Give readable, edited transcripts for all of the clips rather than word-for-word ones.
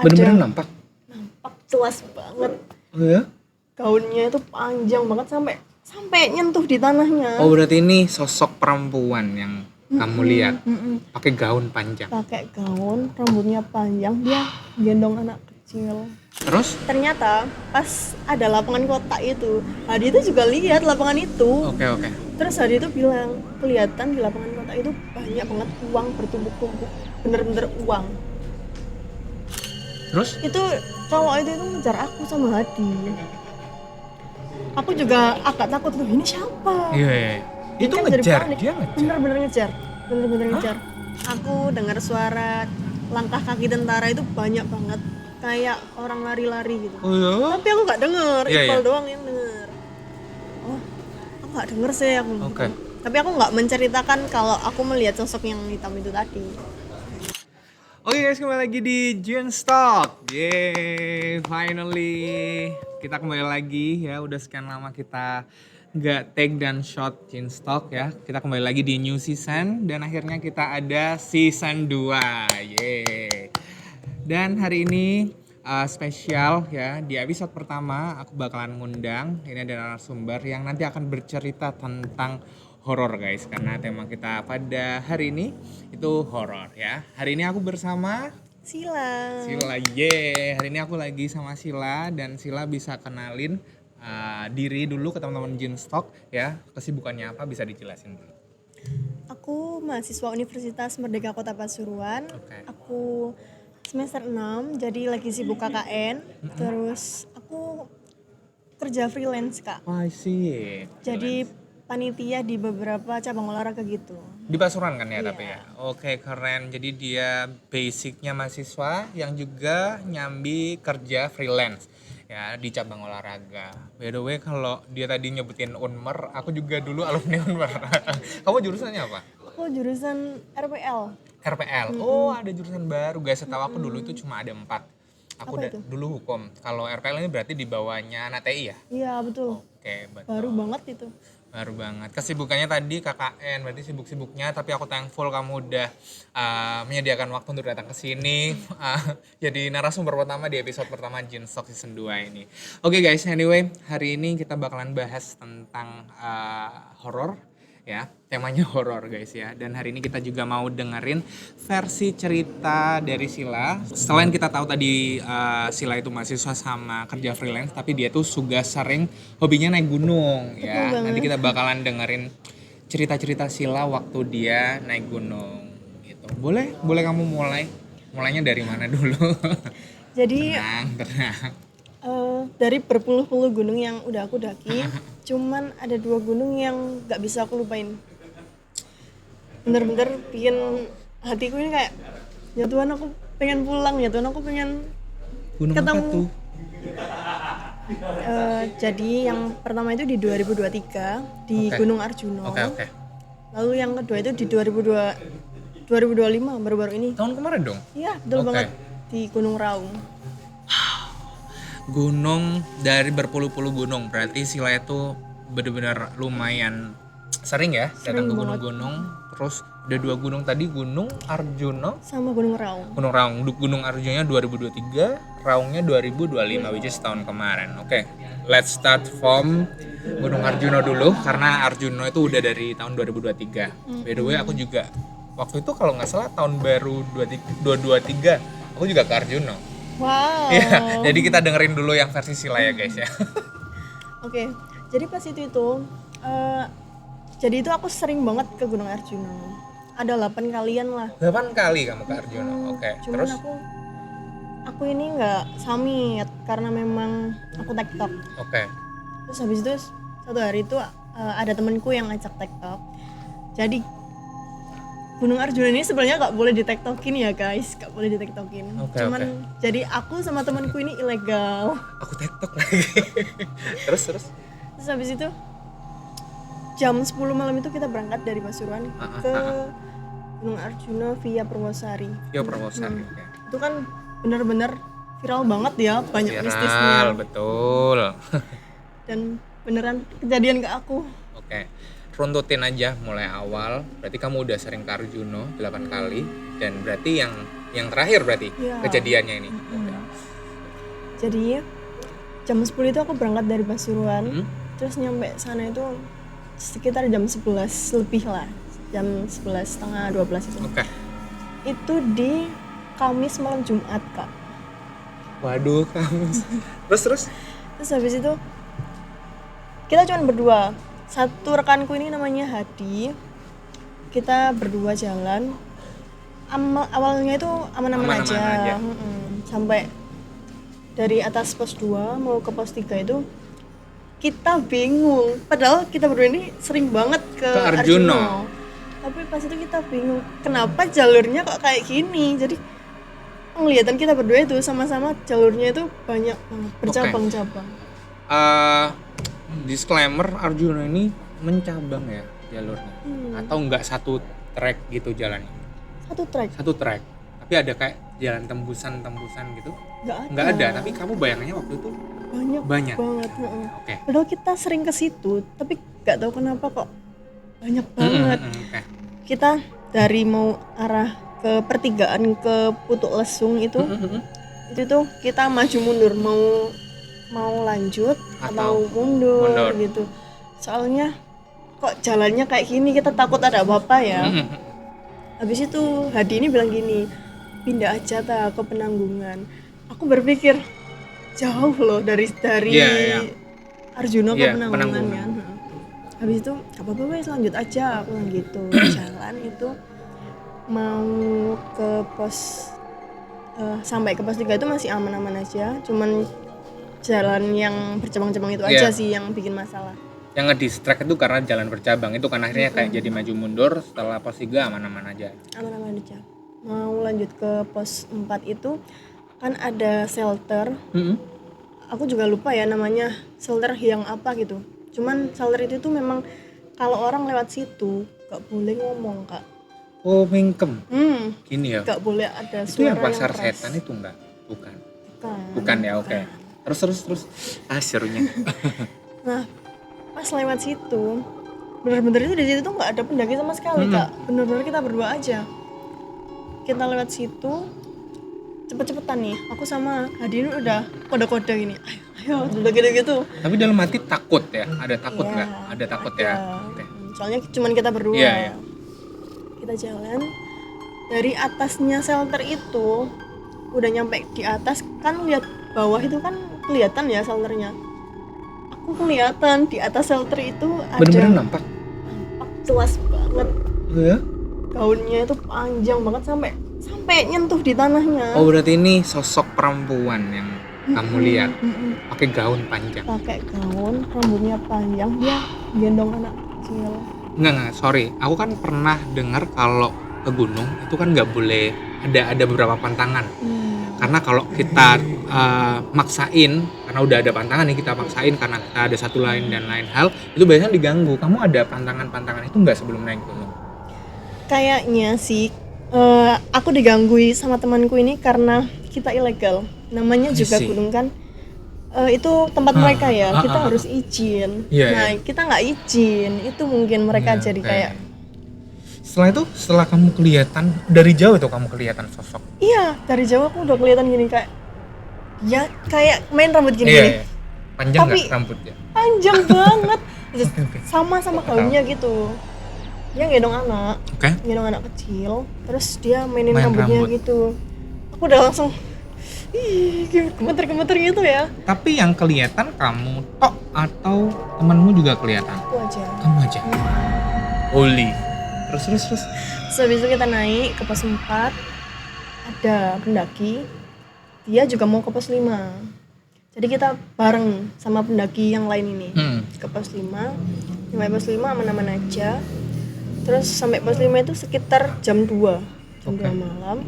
Bener-bener nampak. nampak jelas banget. Oh ya? Gaunnya itu panjang banget sampai nyentuh di tanahnya. Oh berarti ini sosok perempuan yang kamu lihat pakai gaun panjang. Pakai gaun, rambutnya panjang, dia gendong anak kecil. Terus? Ternyata pas ada lapangan kotak itu, Hadi itu juga lihat lapangan itu. Oke. Terus Hadi itu bilang, kelihatan di lapangan kotak itu banyak banget uang bertumpuk-tumpuk, bener-bener uang. Terus? Itu cowok itu ngejar aku sama Hadi. Aku juga agak takut tuh, ini siapa? Iya. Itu Kan jadi ngejar, panik. dia ngejar. Bener-bener ngejar. Aku dengar suara langkah kaki tentara itu banyak banget, kayak orang lari-lari gitu. Oh ya? Tapi aku nggak denger, Iya, Iqbal iya. doang yang denger. Oh, aku nggak denger sih aku. Oke. Tapi aku nggak menceritakan kalau aku melihat sosok yang hitam itu tadi. Oke guys, kembali lagi di Genstock. Yeay, finally kita kembali lagi ya. Udah sekian lama kita nggak take dan shot Genstock ya. Kita kembali lagi di new season dan akhirnya kita ada season 2. Yeay. Dan hari ini spesial ya. Di episode pertama aku bakalan ngundang ini ada narasumber yang nanti akan bercerita tentang horor guys, karena tema kita pada hari ini itu horor ya. Hari ini aku bersama Sila. Hari ini aku lagi sama Sila dan Sila bisa kenalin diri dulu ke teman-teman Genstock ya. Kesibukannya apa bisa dijelasin dulu. Aku mahasiswa Universitas Merdeka Kota Pasuruan. Oke. Aku semester 6, jadi lagi sibuk KKN. Terus aku kerja freelance, Kak. I see. Jadi panitia di beberapa cabang olahraga gitu. Di Pasuruan kan ya Iya. tapi ya. Oke, keren. Jadi dia basicnya mahasiswa yang juga nyambi kerja freelance ya di cabang olahraga. By the way kalau dia tadi nyebutin Unmer, aku juga dulu alumni Unmer. Kamu jurusannya apa? Aku jurusan RPL. RPL. Oh, ada jurusan baru guys. Setahu aku dulu itu cuma ada 4. Aku Apa itu? dulu hukum. Kalau RPL ini berarti di bawahnya anak TI ya? Iya, betul. Oke, betul. Baru banget itu. Baru banget. Kesibukannya tadi KKN, berarti sibuk-sibuknya. Tapi aku thankful kamu udah menyediakan waktu untuk datang ke sini. Jadi narasumber pertama di episode pertama Genstock season 2 ini. Oke guys, anyway, hari ini kita bakalan bahas tentang horor. Ya, temanya horor guys ya. Dan hari ini kita juga mau dengerin versi cerita dari Sila. Selain kita tahu tadi Sila itu mahasiswa sama kerja freelance, tapi dia tuh juga sering hobinya naik gunung ya. banget. Nanti kita bakalan dengerin cerita-cerita Sila waktu dia naik gunung gitu. Boleh kamu mulainya dari mana dulu? Jadi tenang. dari berpuluh-puluh gunung yang udah aku daki, cuman ada 2 gunung yang gak bisa aku lupain. Bener-bener bikin hatiku ini kayak, ya Tuhan aku pengen pulang, ya Tuhan aku pengen Gunung apa ketemu. tuh? Jadi yang pertama itu di 2023 di Oke. Gunung Arjuna. Oke. Lalu yang kedua itu di 2025 baru-baru ini. Tahun kemarin dong? Iya, betul Oke. banget, di Gunung Raung. Gunung dari berpuluh-puluh gunung, berarti Sila itu benar-benar lumayan sering ya datang Sering ke banget. gunung-gunung. Terus ada 2 gunung tadi, Gunung Arjuna, Sama Gunung Raung. Gunung Raung. Gunung Arjunanya 2023, Raungnya 2025, which is tahun kemarin. Oke, let's start from Gunung Arjuna dulu karena Arjuna itu udah dari tahun 2023. By the way aku juga waktu itu kalau nggak salah tahun baru 2023 aku juga ke Arjuna. Wow. Iya, jadi kita dengerin dulu yang versi Sila ya guys ya. Oke, jadi pas itu jadi itu aku sering banget ke Gunung Arjuna. Ada 8 kalian lah. 8 kali kamu ke Arjuna, oke. Cuman Terus? aku ini nggak summit karena memang aku TikTok. Oke. Terus habis itu satu hari itu ada temenku yang ngajak TikTok. Jadi Gunung Arjuna ini sebenarnya nggak boleh di TikTokin ya guys, nggak boleh di TikTokin. Oke, Cuman oke. jadi aku sama temenku ini ilegal. Aku TikTok lagi. Terus? Terus habis itu jam 10 malam itu kita berangkat dari Pasuruan ke Gunung Arjuna via Purwosari. Yo Purwosari, oke. Itu kan bener-bener viral banget ya, banyak mistisnya. Viral, betul. Dan beneran kejadian ke aku. Oke. Runtutin aja mulai awal. Berarti kamu udah sering ke Arjuna 8 kali dan berarti yang yang terakhir berarti Iya. kejadiannya ini. Jadi jam 10 itu aku berangkat dari Pasuruan. Hmm? Terus nyampe sana itu sekitar jam 11 lebih lah. Jam 11 setengah 12 itu. Oke. Itu di Kamis malam Jumat, Kak. Waduh, kamu. Terus. Terus habis itu kita cuma berdua. Satu rekanku ini namanya Hadi. Kita berdua jalan. Awalnya itu aman-aman aja. Sampai dari atas pos 2 mau ke pos 3 itu kita bingung. Padahal kita berdua ini sering banget ke Arjuno. Tapi pas itu kita bingung kenapa jalurnya kok kayak gini. Jadi penglihatan kita berdua itu sama-sama jalurnya itu banyak banget bercabang-cabang. Disclaimer, Arjuno ini mencabang ya jalurnya. Atau enggak satu track gitu jalannya? Satu track. Tapi ada kayak jalan tembusan gitu? Nggak ada. Tapi kamu bayangannya waktu itu Banyak banyak. banget. Oke. Padahal kita sering ke situ, tapi nggak tahu kenapa kok banyak banget. Oke. Kita dari mau arah ke pertigaan ke Putuk Lesung itu tuh kita maju mundur, mau lanjut atau mundur gitu. Soalnya kok jalannya kayak gini, kita takut ada apa-apa ya. Habis itu Hadi ini bilang gini, pindah aja ke Penanggungan. Aku berpikir jauh loh dari Arjuno ke Penanggungan kan. Habis itu gak apa-apa wes, lanjut aja, aku bilang gitu. Jalan itu mau ke pos sampai ke pos 3 itu masih aman-aman aja, cuman jalan yang bercabang-cabang itu aja sih yang bikin masalah. Yang ngedistract itu karena jalan bercabang itu kan akhirnya kayak jadi maju mundur. Setelah pos 3 aman-aman aja. Aman-aman aja. Mau lanjut ke pos 4 itu kan ada shelter. Aku juga lupa ya namanya shelter yang apa gitu. Cuman shelter itu tuh memang kalau orang lewat situ gak boleh ngomong, Kak. Oh, mingkem. Gini ya. Gak boleh ada Itu suara yang pasar keras. setan itu enggak? Bukan. Bukan Ya, oke. Terus. Serunya. Nah, pas lewat situ, bener-bener itu di situ tuh nggak ada pendaki sama sekali, Kak. Bener-bener kita berdua aja. Kita lewat situ, cepet-cepetan nih. Aku sama Hadi ini udah kode-kode gini. Ayo, udah gitu-gitu. Tapi dalam hati takut ya? Ada takut nggak? Ada takut ya? Oke. Soalnya cuman kita berdua. Iya. Kita jalan dari atasnya shelter itu, udah nyampe di atas kan, lihat bawah itu kan kelihatan ya shelternya. Aku kelihatan di atas shelter itu ada Bener-bener nampak jelas banget. ya? Gaunnya itu panjang banget sampai nyentuh di tanahnya. Oh, berarti ini sosok perempuan yang kamu lihat pakai gaun panjang. Pakai gaun, rambutnya panjang, dia gendong anak kecil. Enggak, sorry. Aku kan pernah dengar kalau ke gunung itu kan nggak boleh ada beberapa pantangan. Karena kalau kita maksain, karena udah ada pantangan nih, kita maksain karena kita ada satu lain dan lain hal, itu biasanya diganggu. Kamu ada pantangan-pantangan itu nggak sebelum naik gunung? Kayaknya sih aku diganggui sama temanku ini karena kita ilegal. Namanya juga gunung kan. Itu tempat mereka ya, kita harus izin. Nah, kita nggak izin, itu mungkin mereka jadi kayak. Setelah itu, setelah kamu kelihatan dari jauh itu kamu kelihatan sosok. Iya, dari jauh aku udah kelihatan gini kayak, ya kayak main rambut gini. Iya. Panjang nggak rambutnya? Panjang banget, sama gaunnya gitu. Dia gendong anak, gendong anak kecil, terus dia mainin rambutnya gitu. Aku udah langsung gemeter-gemeter gitu ya. Tapi yang kelihatan kamu tok atau temanmu juga kelihatan? Aku aja. Kamu aja. Holy. Terus. Habis itu kita naik ke pos 4. Ada pendaki. Dia juga mau ke pos 5. Jadi kita bareng sama pendaki yang lain ini. Ke pos 5. Sampai pos 5 aman-aman aja. Terus sampai pos 5 itu sekitar jam 2. Jam 2 malam.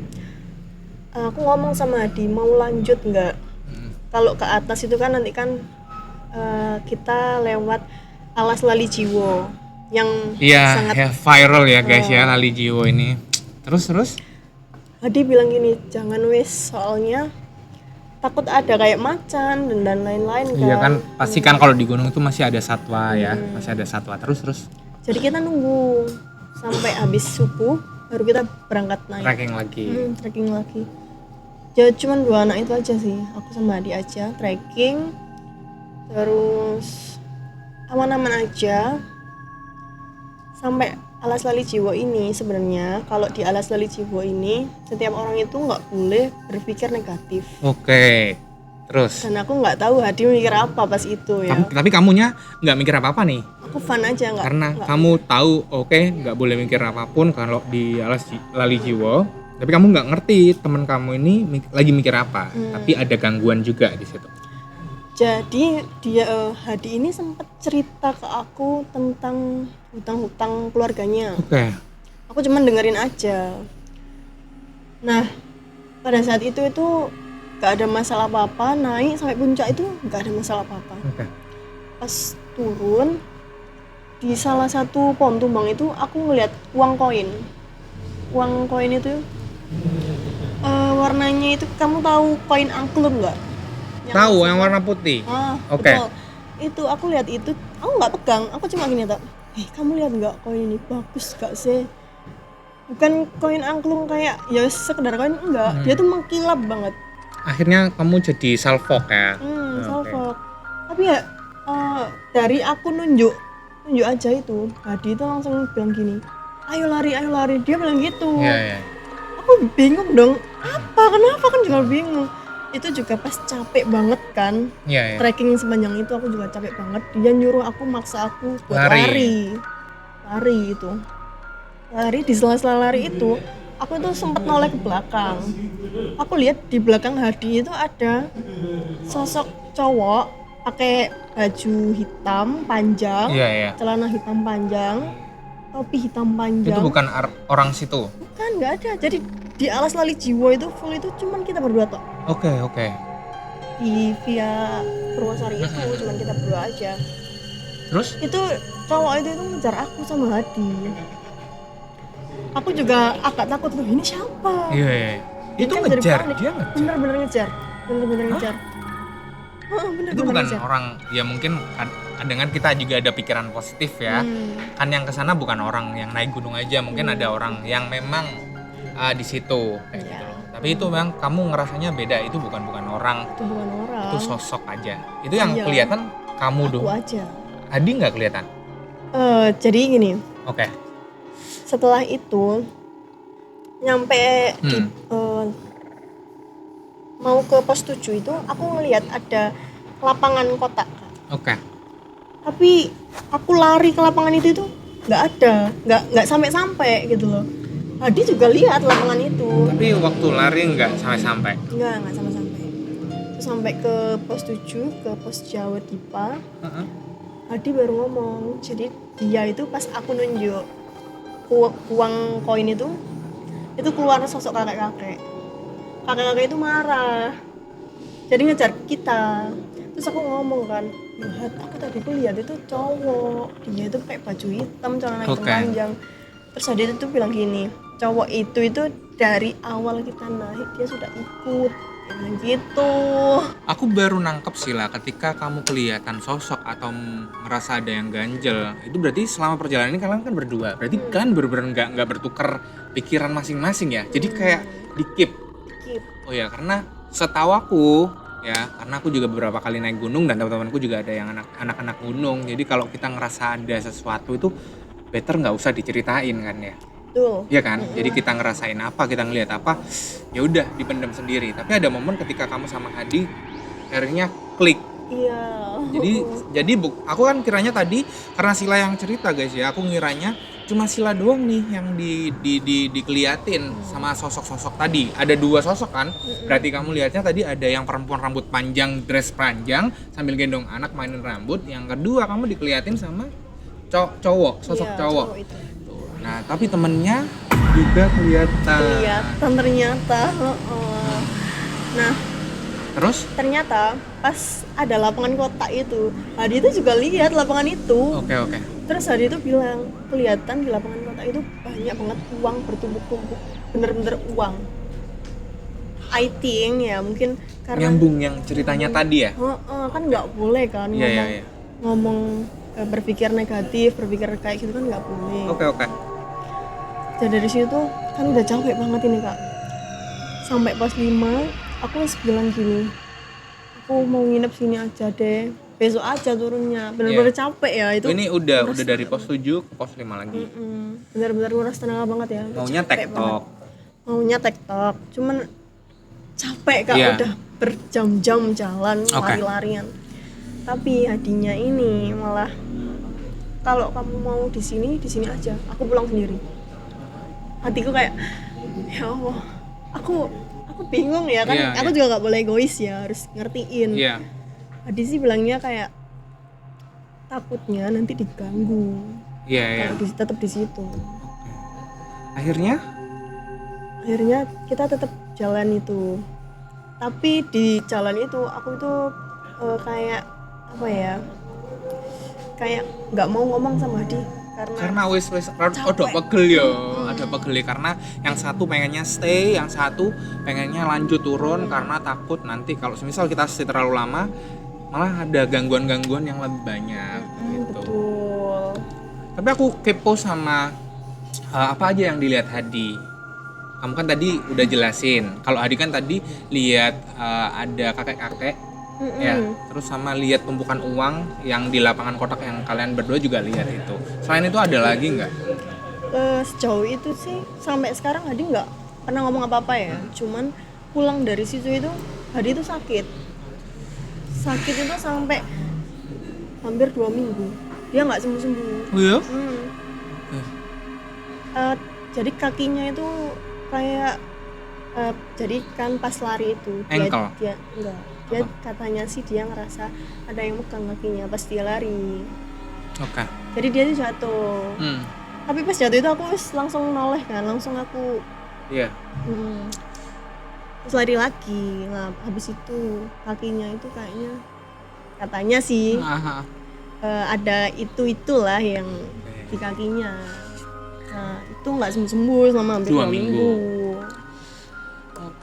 Aku ngomong sama Adi, mau lanjut nggak? Kalau ke atas itu kan nanti kan kita lewat Alas Lali Jiwo yang sangat viral ya guys ya, Lali Jiwo ini. Terus? Adi bilang gini, jangan wes, soalnya takut ada kayak macan dan lain-lain kan. Iya kan, pasti kan kalau di gunung itu masih ada satwa ya, masih ada satwa. Terus. Jadi kita nunggu sampai habis subuh. baru kita berangkat naik. Trekking lagi. Trekking lagi. Ya cuman 2 anak itu aja sih, aku sama Adi aja trekking, terus aman-aman aja sampai Alas Lali Jiwo ini. Sebenarnya kalau di Alas Lali Jiwo ini setiap orang itu nggak boleh berpikir negatif. Oke. Terus? Dan aku nggak tahu Hadi mikir apa pas itu ya. Tapi kamunya nggak mikir apa-apa nih? Aku fun aja nggak. Karena kamu tahu nggak boleh mikir apapun kalau di Alas Lali Jiwo. Tapi kamu nggak ngerti teman kamu ini lagi mikir apa. Tapi ada gangguan juga di situ. Jadi dia Hadi ini sempat cerita ke aku tentang hutang-hutang keluarganya. Oke. Aku cuman dengerin aja. Nah, pada saat itu gak ada masalah apa-apa, naik sampai puncak itu gak ada masalah apa-apa. Oke. Pas turun di salah satu pohon tumbang itu aku ngeliat uang koin. Uang koin itu warnanya itu, kamu tahu koin angklung nggak? Tahu yang warna putih. Oke. Betul. Itu aku lihat itu, aku nggak pegang, aku cuma gini tak. Kamu lihat nggak koin ini bagus gak sih? Bukan koin angklung kayak ya sekedar koin, enggak. Dia tuh mengkilap banget. Akhirnya kamu jadi salfok ya? Salfok. Tapi ya dari aku nunjuk aja itu, Hadi itu langsung bilang gini, ayo lari, dia bilang gitu. Iya. Aku bingung dong, kenapa kan juga bingung. Itu juga pas capek banget kan. Iya. Trekking sepanjang itu aku juga capek banget. Dia nyuruh aku, maksa aku buat lari itu. Lari, di sela-sela lari itu aku tuh sempat noleh ke belakang. Aku lihat di belakang Hadi itu ada sosok cowok pakai baju hitam panjang, celana hitam panjang, topi hitam panjang. Itu bukan orang situ? Bukan, nggak ada. Jadi di Alas Lali Jiwo itu full itu cuman kita berdua tok. Oke. Di via Purwosari itu cuman kita berdua aja. Terus? Itu cowok itu ngejar aku sama Hadi. Aku juga agak takut loh, ini siapa? Iya. Itu kan ngejar, dia ngejar? Bener-bener ngejar. Itu bukan ngejar. Orang, ya mungkin kadang kita juga ada pikiran positif ya. Kan yang kesana bukan orang yang naik gunung aja, mungkin ada orang yang memang di situ kayak gitu loh. Tapi itu memang kamu ngerasanya beda, itu bukan orang. Itu bukan orang. Itu sosok aja. Itu yang kelihatan kamu aku aja. Hadi nggak kelihatan? Jadi gini. Oke. Setelah itu nyampe di mau ke pos 7 itu aku ngelihat ada lapangan kotak. Oke. Tapi aku lari ke lapangan itu nggak ada, nggak sampai gitu loh. Hadi juga lihat lapangan itu. Tapi waktu lari nggak sampai? Nggak sampai. Terus sampai ke pos 7, ke pos Jawa Dipa. Hadi baru ngomong. Jadi dia itu pas aku nunjuk uang koin itu keluar sosok kakek-kakek itu marah, jadi ngejar kita. Terus aku ngomong kan, aku tadi tuh lihat itu cowok, dia itu pakai baju hitam, celana hitam panjang. Terus dia itu bilang gini, cowok itu dari awal kita naik dia sudah ikut gitu. Aku baru nangkep sih lah ketika kamu kelihatan sosok atau merasa ada yang ganjel. Itu berarti selama perjalanan ini kalian kan berdua. Berarti kalian bener-bener nggak bertukar pikiran masing-masing ya. Jadi kayak di-keep. Oh ya, karena setahu aku ya, karena aku juga beberapa kali naik gunung dan teman-temanku juga ada yang anak-anak gunung. Jadi kalau kita ngerasa ada sesuatu itu better nggak usah diceritain kan ya. Iya kan? Jadi kita ngerasain apa, kita ngelihat apa, ya udah dipendam sendiri. Tapi ada momen ketika kamu sama Hadi akhirnya klik. Iya. Jadi aku kan kiranya tadi karena Sila yang cerita guys ya, aku ngiranya cuma Sila doang nih yang dikeliatin sama sosok-sosok tadi. Ada 2 sosok kan? Berarti kamu lihatnya tadi ada yang perempuan rambut panjang, dress panjang sambil gendong anak mainin rambut. Yang kedua kamu dikeliatin sama cowok, sosok cowok. Itu. Nah, tapi temennya juga kelihatan ternyata. Nah, terus ternyata pas ada lapangan kotak itu, Hadi itu juga lihat lapangan itu. Oke. Terus Hadi itu bilang, kelihatan di lapangan kotak itu banyak banget uang bertumpuk-tumpuk, bener-bener uang. I think ya mungkin karena nyambung yang ceritanya tadi ya. Kan nggak boleh kan ngomong berpikir negatif, berpikir kayak gitu kan nggak boleh. Oke. Dan dari situ kan udah capek banget ini Kak. Sampai pos 5 aku bilang gini, aku mau nginep sini aja deh, besok aja turunnya. Bener-bener capek ya itu. Ini udah dari pos 7 ke pos 5 lagi. Bener-bener nguras tenaga banget ya. Maunya tektok. Maunya tektok, cuman capek Kak, udah berjam-jam jalan lari-larian. Tapi hadinya ini malah, kalau kamu mau di sini aja, aku pulang sendiri. Hatiku kayak, ya Allah, aku bingung ya kan, aku juga nggak boleh egois ya, harus ngertiin. Hadi sih bilangnya kayak takutnya nanti diganggu. Kalau tetap di situ. Akhirnya kita tetap jalan itu. Tapi di jalan itu aku itu kayak apa ya? Kayak nggak mau ngomong sama Hadi karena wis ada pegel ya, ada pegel karena yang satu pengennya stay, yang satu pengennya lanjut turun karena takut nanti kalau misal kita stay terlalu lama malah ada gangguan-gangguan yang lebih banyak gitu. Betul. Tapi aku kepo sama apa aja yang dilihat Hadi. Kamu kan tadi udah jelasin. Kalau Hadi kan tadi lihat ada kakek-kakek. Ya, terus sama lihat tumpukan uang yang di lapangan kotak yang kalian berdua juga lihat itu. Selain itu ada lagi nggak? Sejauh itu sih sampai sekarang Hadi nggak pernah ngomong apa-apa ya. Cuman pulang dari situ itu Hadi itu sakit itu sampai hampir 2 minggu. Dia nggak sembuh-sembuh. Oh iya? Jadi kakinya itu kayak jadi kan pas lari itu dia enggak. Dia katanya sih dia ngerasa ada yang megang kakinya pas dia lari. Jadi dia tuh jatuh. Tapi pas jatuh itu aku langsung noleh kan, langsung aku terus lari lagi. Nah habis itu kakinya itu kayaknya katanya sih ada itulah yang di kakinya. Nah itu nggak sembuh selama hampir 2 minggu.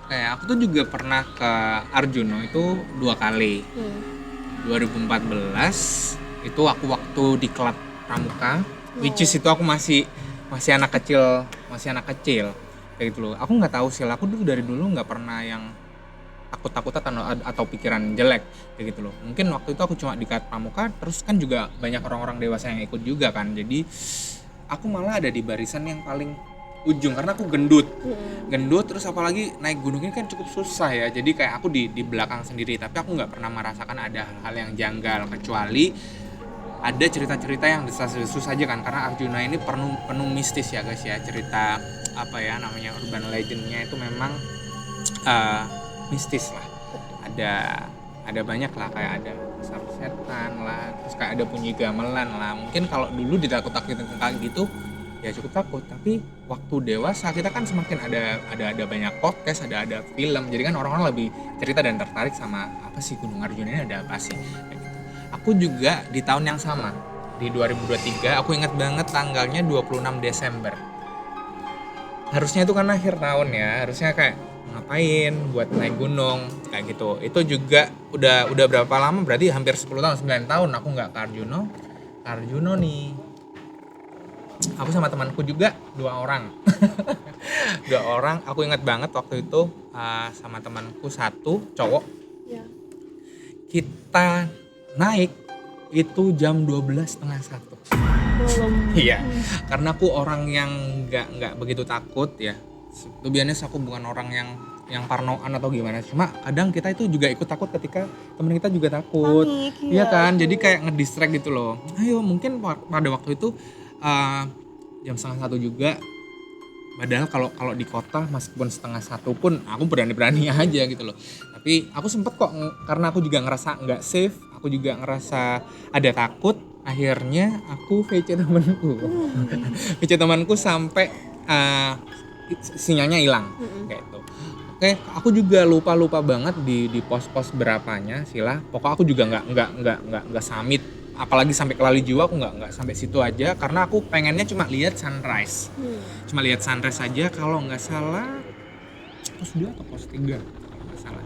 Aku tuh juga pernah ke Arjuno itu 2 kali. 2014 itu aku waktu di klub pramuka, which is itu aku masih anak kecil kayak gitu loh. Aku nggak tahu sih, aku dari dulu nggak pernah yang takut-takutan atau pikiran jelek kayak gitu loh. Mungkin waktu itu aku cuma di klub pramuka, terus kan juga banyak orang-orang dewasa yang ikut juga kan. Jadi aku malah ada di barisan yang paling ujung karena aku gendut terus apalagi naik gunung ini kan cukup susah ya, jadi kayak aku di belakang sendiri, tapi aku nggak pernah merasakan ada hal-hal yang janggal kecuali ada cerita-cerita yang desas-desus saja kan, karena Arjuna ini penuh mistis ya guys ya, cerita apa ya namanya urban legendnya itu memang mistis lah, ada banyak lah, kayak ada besar setan lah, terus kayak ada bunyi gamelan lah. Mungkin kalau dulu ditakut-takutin kayak gitu ya cukup takut, tapi waktu dewasa kita kan semakin ada banyak podcast, ada film, jadi kan orang-orang lebih cerita dan tertarik sama apa sih Gunung Arjuna ini, ada apa sih kayak gitu. Aku juga di tahun yang sama di 2023, aku ingat banget tanggalnya 26 Desember. Harusnya itu kan akhir tahun ya, harusnya kayak ngapain buat naik gunung kayak gitu. Itu juga udah berapa lama, berarti hampir 10 tahun, 9 tahun aku nggak ke Arjuno nih. Aku sama temanku juga 2 orang. 2 orang, aku ingat banget waktu itu sama temanku 1 cowok. Kita naik itu jam 12:30. Iya, karena aku orang yang nggak begitu takut ya. To be honest, aku bukan orang yang parnoan atau gimana, cuma kadang kita itu juga ikut takut ketika teman kita juga takut. Iya kan, jadi kayak ngedistract gitu loh. Ayo, mungkin pada waktu itu jam 12:30 juga, padahal kalau di kota meskipun 12:30 pun aku berani aja gitu loh. Tapi aku sempet kok, karena aku juga ngerasa nggak safe, aku juga ngerasa ada takut, akhirnya aku VC temanku sampai sinyalnya hilang kayak itu. Oke, aku juga lupa banget di pos-pos berapanya Sila. Pokoknya aku juga nggak summit, apalagi sampai ke Lali Jiwa, aku nggak sampai situ aja karena aku pengennya cuma lihat sunrise. Cuma lihat sunrise aja, kalau nggak salah pos 2 atau pos 3 kalau nggak salah.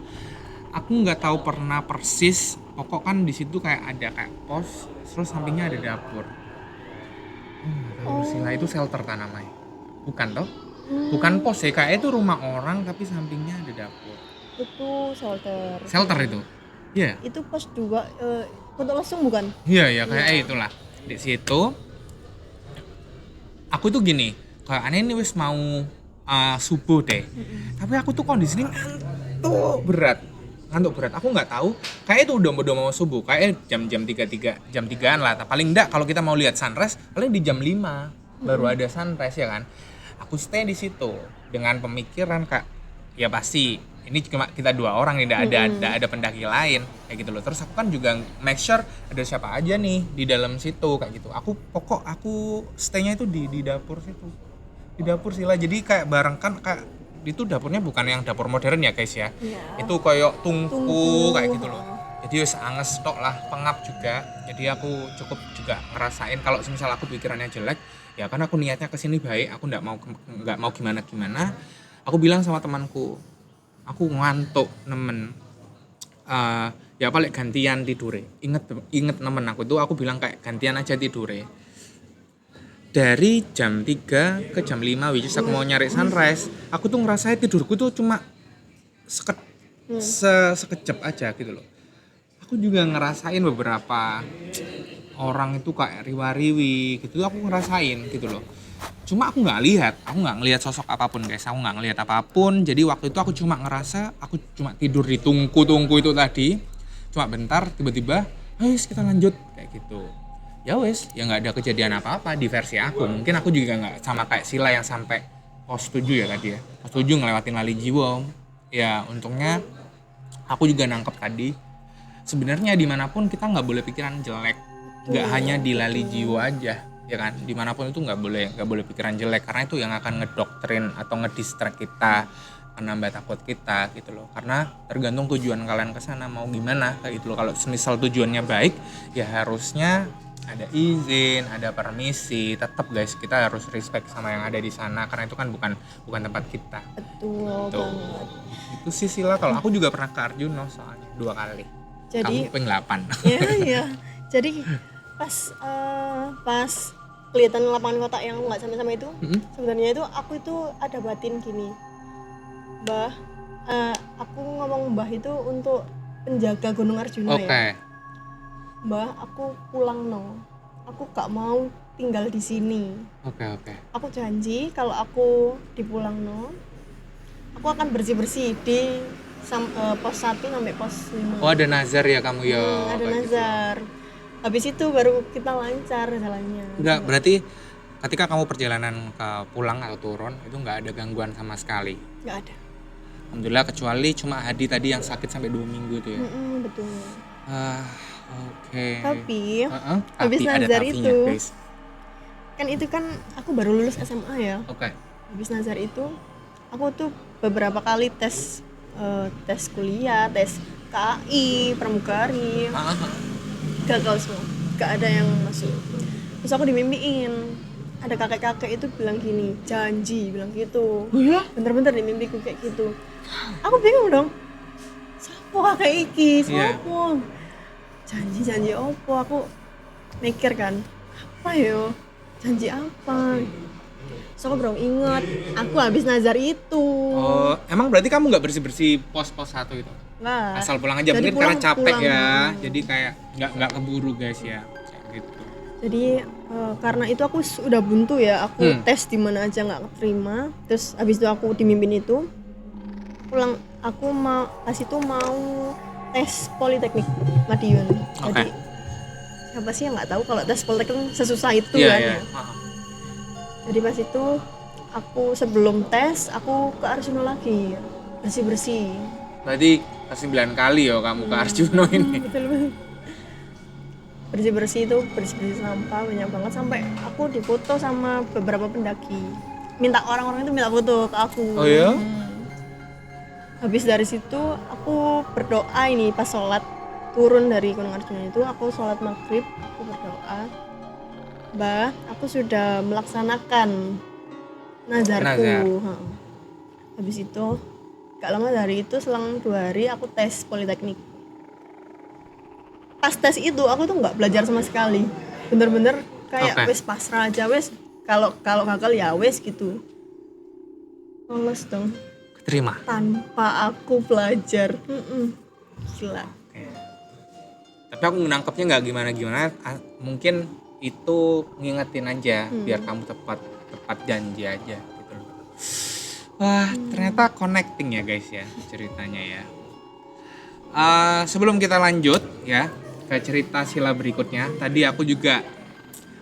Aku nggak tahu pernah persis, pokok kan di situ kayak ada kayak pos, terus sampingnya ada dapur. Nggak tahu Sila, itu shelter kan namanya. Bukan toh? Bukan pos ya, kayak itu rumah orang tapi sampingnya ada dapur. Itu shelter. Shelter itu. Iya. Itu pos 2 Putuk Lesung bukan? Iya ya kayak itulah. Di situ aku tuh gini, kayak aneh ini wis mau subuh deh. Tapi aku tuh kondisinya ngantuk berat. Aku nggak tahu, kayak itu udah mau subuh, kayak jam 3:00 lah. Paling enggak kalau kita mau lihat sunrise, paling di jam 5 baru ada sunrise ya kan. Aku stay di situ dengan pemikiran kak, ya pasti ini cuma kita 2 orang nih, tidak ada pendaki lain kayak gitu loh. Terus aku kan juga make sure ada siapa aja nih di dalam situ kayak gitu. Aku stay-nya itu di dapur situ. Di dapur sila. Jadi kayak bareng kan kayak itu dapurnya bukan yang dapur modern ya guys ya. Itu kayak tungku kayak gitu loh. Jadi wis anges tok lah, pengap juga. Jadi aku cukup juga ngerasain kalau misal aku pikirannya jelek, ya kan aku niatnya kesini baik, aku nggak mau gimana. Aku bilang sama temanku, aku ngantuk nemen. Ya paling gantian tidure. Inget nemen aku tuh, aku bilang kayak gantian aja tidure. Dari jam 3 ke jam 5 which is aku mau nyari sunrise, aku tuh ngerasain tidurku tuh cuma sekejap aja gitu loh. Aku juga ngerasain beberapa orang itu kayak riwa-riwi gitu, aku ngerasain gitu loh. Cuma aku nggak ngelihat sosok apapun guys, aku nggak ngelihat apapun. Jadi waktu itu aku cuma ngerasa, aku cuma tidur di tungku itu tadi, cuma bentar tiba-tiba, ayo kita lanjut kayak gitu. Ya wes, ya nggak ada kejadian apa-apa di versi aku. Mungkin aku juga nggak sama kayak Sila yang sampai pos 7 ya tadi ya. Pos 7 ngelewatin Lali Jiwo. Ya untungnya aku juga nangkep tadi. Sebenarnya dimanapun kita nggak boleh pikiran jelek. Nggak hanya di Lali Jiwo aja, ya kan? Dimanapun itu nggak boleh pikiran jelek, karena itu yang akan ngedoktrin atau ngedistract kita, menambah takut kita gitu loh. Karena tergantung tujuan kalian ke sana mau gimana kayak gitu loh. Kalau semisal tujuannya baik, ya harusnya ada izin, ada permisi. Tetap guys, kita harus respect sama yang ada di sana karena itu kan bukan tempat kita. Betul banget. Itu sih Sila, kalau aku juga pernah ke Arjuna soalnya 2 kali. Jadi kamu peng 8. Iya. Jadi pas kelihatan lapangan kotak yang nggak sama-sama itu, sebenarnya itu aku itu ada batin gini, Mbah, aku ngomong Mbah itu untuk penjaga Gunung Arjuna ya. Mbah, aku pulang aku gak mau tinggal di sini. Oke. Aku janji kalau aku dipulang aku akan bersih di pos 1 sampai pos 5. Oh ada nazar ya kamu ya? Ada nazar. Gitu. Habis itu baru kita lancar jalannya. Enggak, berarti ketika kamu perjalanan ke pulang atau turun itu nggak ada gangguan sama sekali? Nggak ada. Alhamdulillah, kecuali cuma Hadi tadi yang sakit sampai 2 minggu itu ya? Betul. Oke. Tapi habis nazar itu, guys. kan itu kan aku baru lulus SMA ya. Oke. Habis nazar itu, aku tuh beberapa kali tes kuliah, tes KAI, pramugari, gagal semua, gak ada yang masuk. Terus aku dimimpiin, ada kakek-kakek itu bilang gini, janji, bilang gitu. Oh ya? Bener-bener di mimpiku kayak gitu. Aku bingung dong, sopo kakek iki, sopo? Janji opo? Aku mikir kan, apa yo? Janji apa? So aku baru inget, aku habis nazar itu. Oh, emang berarti kamu nggak bersih pos 1 itu? Nggak. Asal pulang aja, mungkin karena capek ya. Jadi kayak nggak keburu guys ya, kayak gitu. Jadi karena itu aku udah buntu ya, aku tes di mana aja nggak keterima. Terus habis itu aku dimimpin itu pulang, aku pas itu mau tes Politeknik Madiun. Jadi siapa sih yang nggak tahu kalau tes Politeknik sesusah itu kan ya. Jadi pas itu aku sebelum tes aku ke Arjuna lagi bersih. Berarti 9 kali ya kamu ke Arjuna ini. Betul. Bersih itu bersih sampah banyak banget, sampai aku difoto sama beberapa pendaki. Orang-orang itu minta foto ke aku. Oh ya? Habis dari situ aku berdoa ini pas sholat turun dari Gunung Arjuna itu, aku sholat maghrib, aku berdoa, Mbah, aku sudah melaksanakan nazarku. Habis itu gak lama dari itu, selang 2 hari aku tes Politeknik. Pas tes itu aku tuh nggak belajar sama sekali, bener-bener kayak wes pasrah aja, wes kalau gagal ya wes gitu. lolos dong Keterima. tanpa aku belajar. Gila. Oke. Tapi aku nangkepnya nggak gimana-gimana. Mungkin itu ngingetin aja biar kamu tepat janji aja gitu loh. Wah, ternyata connecting ya guys ya ceritanya ya. Sebelum kita lanjut ya ke cerita Sila berikutnya, tadi aku juga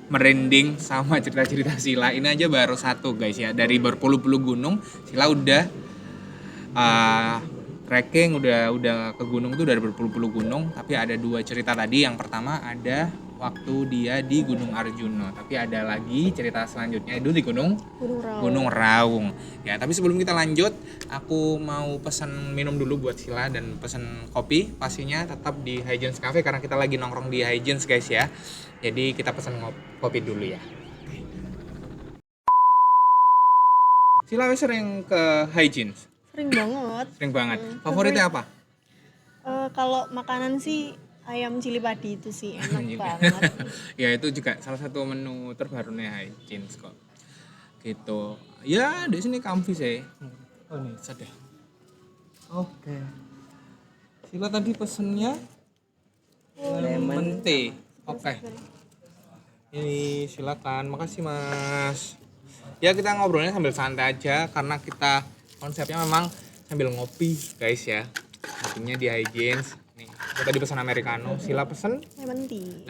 merinding sama cerita-cerita Sila. Ini aja baru satu guys ya, dari berpuluh-puluh gunung Sila udah trekking, udah ke gunung tuh dari berpuluh-puluh gunung. Tapi ada 2 cerita tadi. Yang pertama ada waktu dia di Gunung Arjuna, tapi ada lagi cerita selanjutnya itu di Gunung Raung. Ya, tapi sebelum kita lanjut, aku mau pesan minum dulu buat Sila dan pesan kopi. Pastinya tetap di Hygiene Cafe karena kita lagi nongkrong di Hygiene guys ya. Jadi kita pesan kopi dulu ya. Sila sering ke Hygiene? Sering banget. Sering banget. Favoritnya apa? Kalau makanan sih ayam cili padi itu sih enak banget. Ya itu juga salah satu menu terbarunya Hygiene kok. Gitu. Ya di sini comfy sih. Oh nih sadar. Oke. Sila tadi pesennya lemon tea. Oke. Ini silakan. Makasih Mas. Ya kita ngobrolnya sambil santai aja karena kita konsepnya memang sambil ngopi guys ya. Ngopinya di Hygiene. Nih, aku tadi pesan americano, Sila pesen Lemon tea.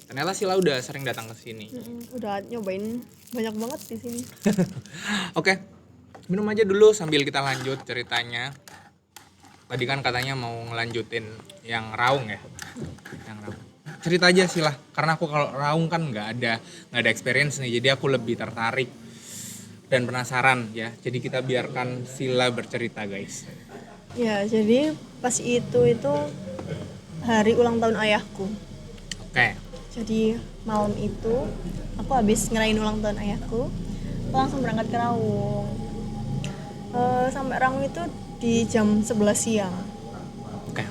Ternyata Sila udah sering datang ke sini. Udah nyobain banyak banget di sini. Oke. Minum aja dulu sambil kita lanjut ceritanya. Tadi kan katanya mau ngelanjutin yang Raung ya. Yang Raung. Cerita aja Sila, karena aku kalau Raung kan nggak ada experience nih, jadi aku lebih tertarik dan penasaran ya. Jadi kita biarkan Sila bercerita guys. Ya, jadi pas itu hari ulang tahun ayahku. Oke. Jadi malam itu aku habis ngerayain ulang tahun ayahku, aku langsung berangkat ke Raung. Sampai Raung itu di jam 11 siang. Oke.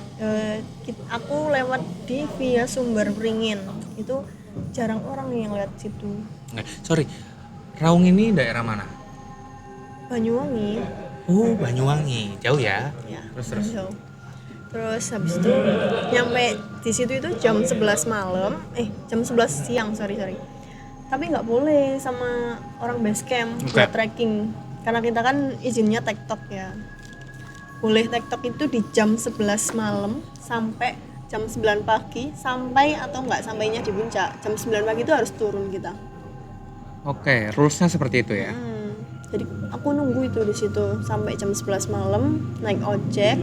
Aku lewat di via Sumber Beringin. Itu jarang orang yang lewat situ. Oke. Sorry. Raung ini daerah mana? Banyuwangi. Oh, Banyuwangi. Jauh ya? Ya. Terus. Jauh. Terus habis itu nyampe di situ itu jam 11 malam, jam 11 siang, sorry. Tapi nggak boleh sama orang base camp buat trekking. Karena kita kan izinnya tektok ya. Boleh tektok itu di jam 11 malam sampai jam 9 pagi, sampai atau nggak sampainya di puncak. Jam 9 pagi itu harus turun kita. Oke, rulesnya seperti itu ya. Jadi aku nunggu itu di situ sampai jam 11 malam, naik ojek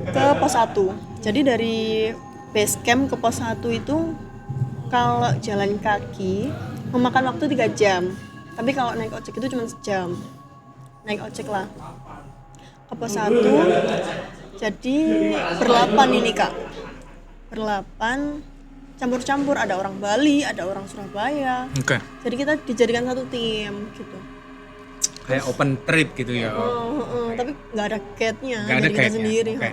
ke pos 1. Jadi dari base camp ke pos 1 itu kalau jalan kaki memakan waktu 3 jam. Tapi kalau naik ojek itu cuma sejam. Naik ojek lah ke pos 1. Jadi berlapan ini Kak. Berlapan campur-campur, ada orang Bali, ada orang Surabaya. Oke. Jadi kita dijadikan satu tim gitu. Kayak open trip gitu ya. Tapi nggak ada gate-nya, Nggak ada jadi kita gate-nya, sendiri. oke.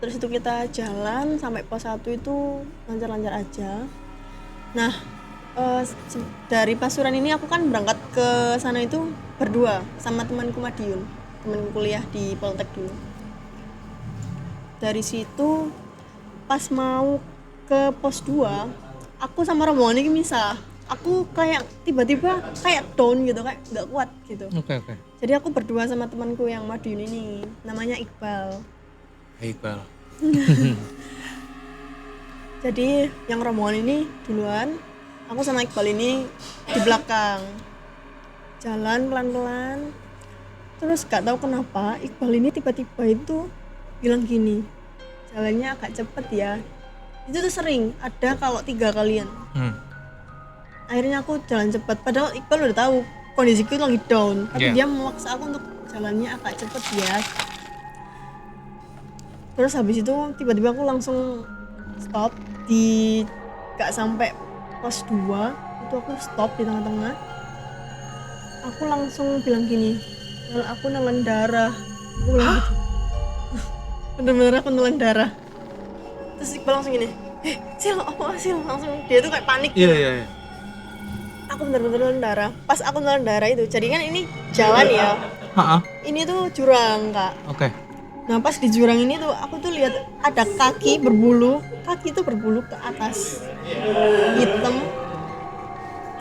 Terus itu kita jalan sampai pos 1 itu lancar-lancar aja. Nah, dari Pasuruan ini aku kan berangkat ke sana itu berdua sama temanku Madiun, temanku kuliah di Poltek dulu. Dari situ pas mau ke pos 2, aku sama rombongan ini misah. Aku kayak tiba-tiba kayak down gitu, kayak nggak kuat gitu. Oke. Jadi aku berdua sama temanku yang Madiun ini, namanya Iqbal. Iqbal. Jadi yang rombongan ini duluan, aku sama Iqbal ini di belakang. Jalan pelan-pelan. Terus gak tahu kenapa Iqbal ini tiba-tiba itu bilang gini, jalannya agak cepet ya. Itu tuh sering ada kalau 3 kalian. Akhirnya aku jalan cepat, padahal Iqbal udah tahu kondisiku lagi down, tapi dia memaksa aku untuk jalannya agak cepet ya. Terus habis itu tiba-tiba aku langsung stop di gak sampai pos 2 itu aku stop di tengah-tengah. Aku langsung bilang gini, aku nelan darah. Aku bilang gitu. Bener-bener aku nelan darah. Terus Iqbal langsung gini, Sil, apa Sil? Langsung dia tuh kayak panik. Iya. Aku bener-bener nelan darah. Pas aku nelan darah itu, jadi kan ini jalan ya. Ha-ha. Ini tuh jurang kak. Oke. Nah pas di jurang ini tuh aku tuh lihat ada kaki berbulu ke atas, hitam.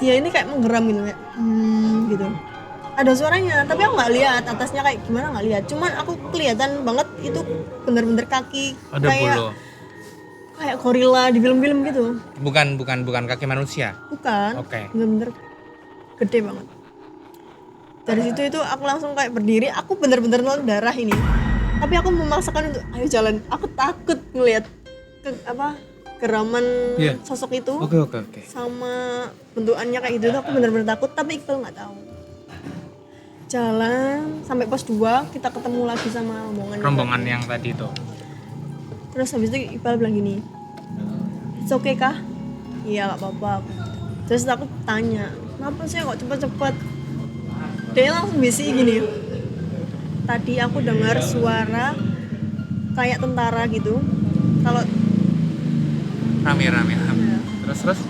Dia ini kayak menggeram gitu kayak gitu. Ada suaranya, tapi aku nggak lihat atasnya kayak gimana, nggak lihat. Cuman aku kelihatan banget itu bener-bener kaki Ada bulu. kayak gorila di film-film gitu. Bukan kaki manusia. Bukan. Oke. Bener-bener gede banget. Dari situ itu aku langsung kayak berdiri, aku bener-bener nol darah ini. Tapi aku memaksakan untuk ayo jalan. Aku takut ngelihat geraman sosok itu. Oke. Sama bentukannya kayak gitu tuh aku bener-bener takut, tapi Iqbal nggak tahu. Jalan sampai pos 2 kita ketemu lagi sama Rombongan yang tadi itu. Terus habis itu Iqbal bilang gini, "It's okay kah?" "Iya, gak apa-apa." Terus aku tanya, "Kenapa sih kok cepet-cepet?" Dia langsung bisi gini, "Tadi aku dengar suara kayak tentara gitu. Kalau Rame. Terus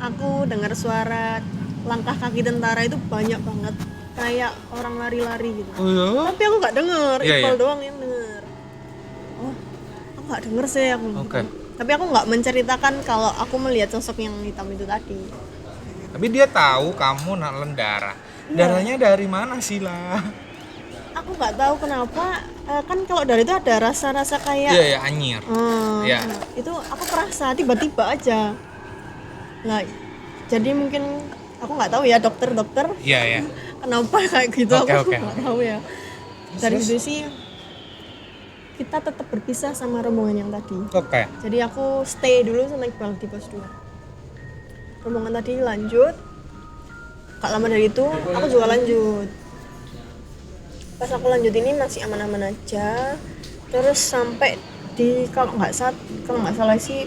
aku dengar suara langkah kaki tentara itu banyak banget, kayak orang lari-lari gitu." Oh iya? Tapi aku gak denger, Iya, Iqbal iya. doang yang denger. Oh, aku gak denger sih aku. Oke. Gitu. Tapi aku gak menceritakan kalau aku melihat sosok yang hitam itu tadi. Tapi dia tahu kamu nelen darah. Darahnya dari mana sih lah? Aku gak tahu kenapa, kan kalau dari itu ada rasa-rasa kayak Iya, anyir. Iya. nah, itu aku kerasa tiba-tiba aja. Nah, jadi mungkin aku nggak tahu ya dokter Iya. kenapa kayak gitu. Oke, Aku oke. nggak tahu ya. Dari situ sih kita tetap berpisah sama rombongan yang tadi. Oke. Jadi aku stay dulu sama Iqbal di pos 2. Rombongan tadi lanjut. Gak lama dari itu aku juga lanjut. Pas aku lanjut ini masih aman-aman aja. Terus sampai di kalau nggak salah sih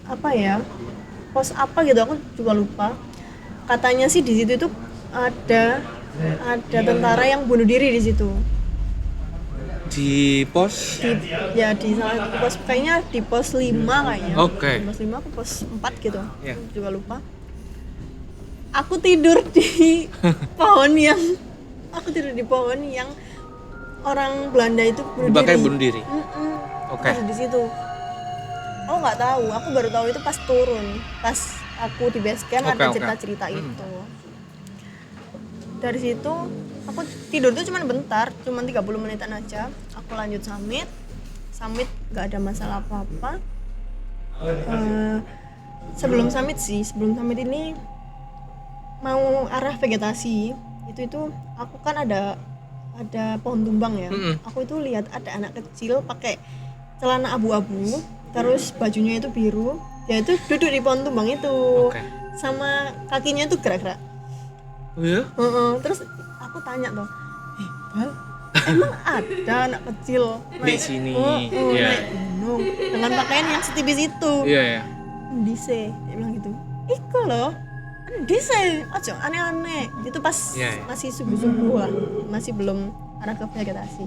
apa ya, pos apa gitu aku juga lupa. Katanya sih di situ itu ada tentara yang bunuh diri di situ. Di pos? Di salah satu pos, kayaknya di pos 5 kayaknya. Oke. Di pos 5 ke pos 4 gitu. Iya. Aku juga lupa. Aku tidur di pohon yang orang Belanda itu bunuh diri. Oke. Pas di situ. Aku nggak tahu, aku baru tahu itu pas turun. Pas aku di base camp ada cerita-cerita itu. Dari situ aku tidur tuh cuma bentar, cuma 30 menitan aja. Aku lanjut summit nggak ada masalah apa-apa. Sebelum summit ini mau arah vegetasi itu aku kan ada pohon tumbang ya. Aku itu lihat ada anak kecil pakai celana abu-abu, terus bajunya itu biru. Dia itu duduk di pohon tumbang itu. Sama kakinya itu gerak-gerak. Oh ya? Terus aku tanya tuh, Bal, emang ada anak kecil di sini naik gunung dengan pakaian yang setipis itu? Iya. Dise, dia bilang gitu. Iko loh, dise, ojo aneh-aneh. Itu pas masih subuh-subuh lah, masih belum arah ke vegetasi.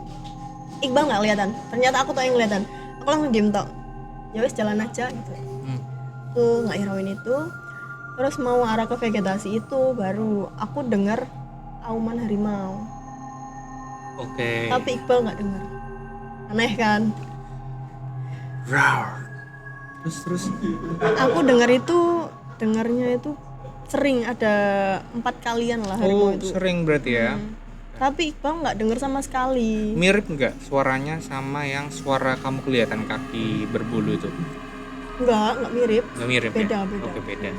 Iqbal nggak kelihatan, ternyata aku tuh yang kelihatan. Aku langsung diem tok. Ya wes jalan aja gitu. Aku nggak hirauin itu. Terus mau arah ke vegetasi itu baru aku dengar auman harimau. Oke. Tapi Iqbal nggak dengar. Aneh kan? Rawr. Terus. Aku dengarnya itu sering ada 4 kalian lah harimau itu. Sering berarti ya. Tapi Iqbal nggak dengar sama sekali. Mirip nggak suaranya sama yang suara kamu kelihatan kaki berbulu itu? Nggak mirip. Nggak mirip. Beda. Oke, beda.